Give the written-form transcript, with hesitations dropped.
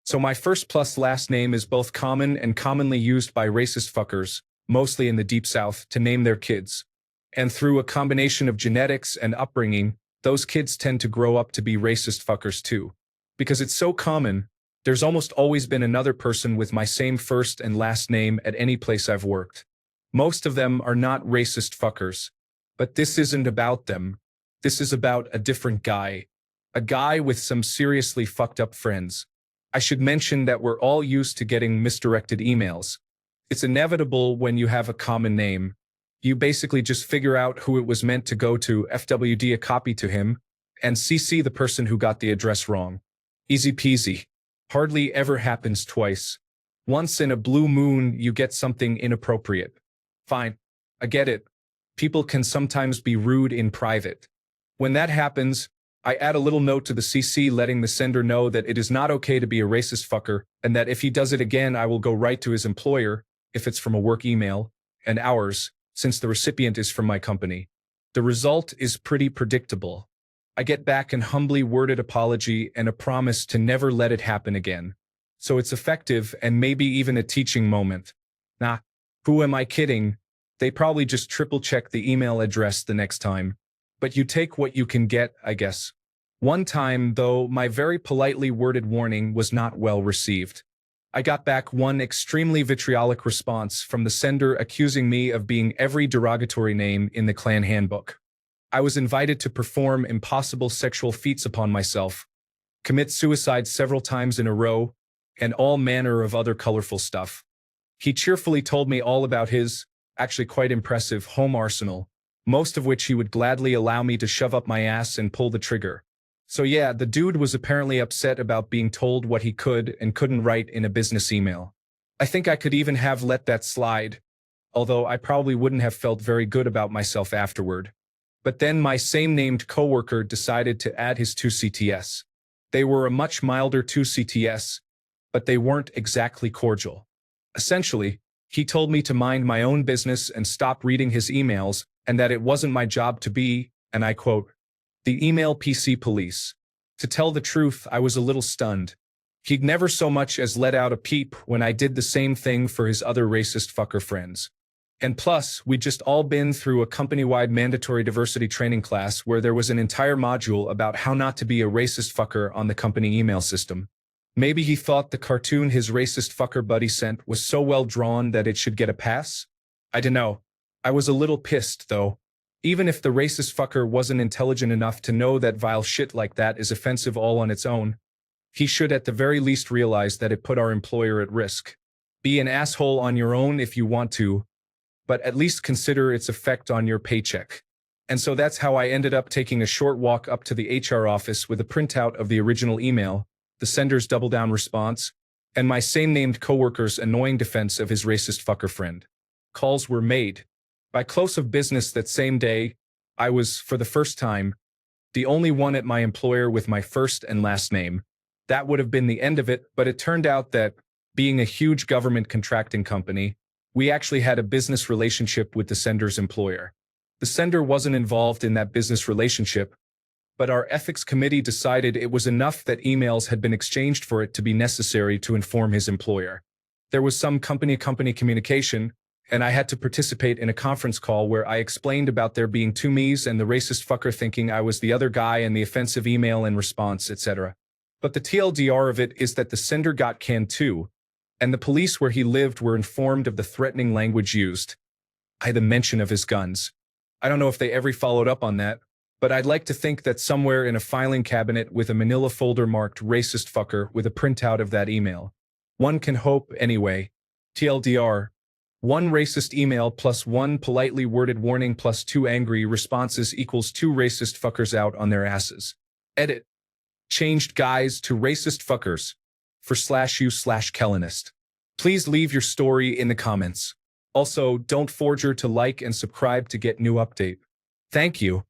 So my first plus last name is both common and commonly used by racist fuckers, mostly in the Deep South, to name their kids. And through a combination of genetics and upbringing, those kids tend to grow up to be racist fuckers too. Because it's so common, there's almost always been another person with my same first and last name at any place I've worked. Most of them are not racist fuckers. But this isn't about them. This is about a different guy. A guy with some seriously fucked up friends. I should mention that we're all used to getting misdirected emails. It's inevitable when you have a common name. You basically just figure out who it was meant to go to, FWD a copy to him, and CC the person who got the address wrong. Easy peasy. Hardly ever happens twice. Once in a blue moon, you get something inappropriate. Fine. I get it. People can sometimes be rude in private. When that happens, I add a little note to the CC letting the sender know that it is not okay to be a racist fucker, and that if he does it again, I will go right to his employer, if it's from a work email, and ours, since the recipient is from my company. The result is pretty predictable. I get back an humbly worded apology and a promise to never let it happen again. So it's effective and maybe even a teaching moment. Nah, who am I kidding? They probably just triple-check the email address the next time. But you take what you can get, I guess. One time, though, my very politely worded warning was not well received. I got back one extremely vitriolic response from the sender accusing me of being every derogatory name in the Klan handbook. I was invited to perform impossible sexual feats upon myself, commit suicide several times in a row, and all manner of other colorful stuff. He cheerfully told me all about his, actually quite impressive, home arsenal, most of which he would gladly allow me to shove up my ass and pull the trigger. So yeah, the dude was apparently upset about being told what he could and couldn't write in a business email. I think I could even have let that slide, although I probably wouldn't have felt very good about myself afterward. But then my same-named coworker decided to add his 2CTS. They were a much milder 2CTS, but they weren't exactly cordial. Essentially, he told me to mind my own business and stop reading his emails, and that it wasn't my job to be, and I quote, the email PC police. To tell the truth, I was a little stunned. He'd never so much as let out a peep when I did the same thing for his other racist fucker friends. And plus, we'd just all been through a company-wide mandatory diversity training class where there was an entire module about how not to be a racist fucker on the company email system. Maybe he thought the cartoon his racist fucker buddy sent was so well drawn that it should get a pass? I dunno. I was a little pissed, though. Even if the racist fucker wasn't intelligent enough to know that vile shit like that is offensive all on its own, he should at the very least realize that it put our employer at risk. Be an asshole on your own if you want to, but at least consider its effect on your paycheck. And so that's how I ended up taking a short walk up to the HR office with a printout of the original email, the sender's double-down response, and my same-named coworker's annoying defense of his racist fucker friend. Calls were made. By close of business that same day, I was, for the first time, the only one at my employer with my first and last name. That would have been the end of it, but it turned out that, being a huge government contracting company, we actually had a business relationship with the sender's employer. The sender wasn't involved in that business relationship, but our ethics committee decided it was enough that emails had been exchanged for it to be necessary to inform his employer. There was some company-to-company communication, and I had to participate in a conference call where I explained about there being two me's and the racist fucker thinking I was the other guy and the offensive email and response, etc. But the TLDR of it is that the sender got canned too, and the police where he lived were informed of the threatening language used. I had the mention of his guns. I don't know if they ever followed up on that, but I'd like to think that somewhere in a filing cabinet with a manila folder marked racist fucker with a printout of that email. One can hope anyway. TLDR. One racist email plus one politely worded warning plus two angry responses equals two racist fuckers out on their asses. Edit. Changed guys to racist fuckers for /u/Kellenist. Please leave your story in the comments. Also, don't forget to like and subscribe to get new update. Thank you.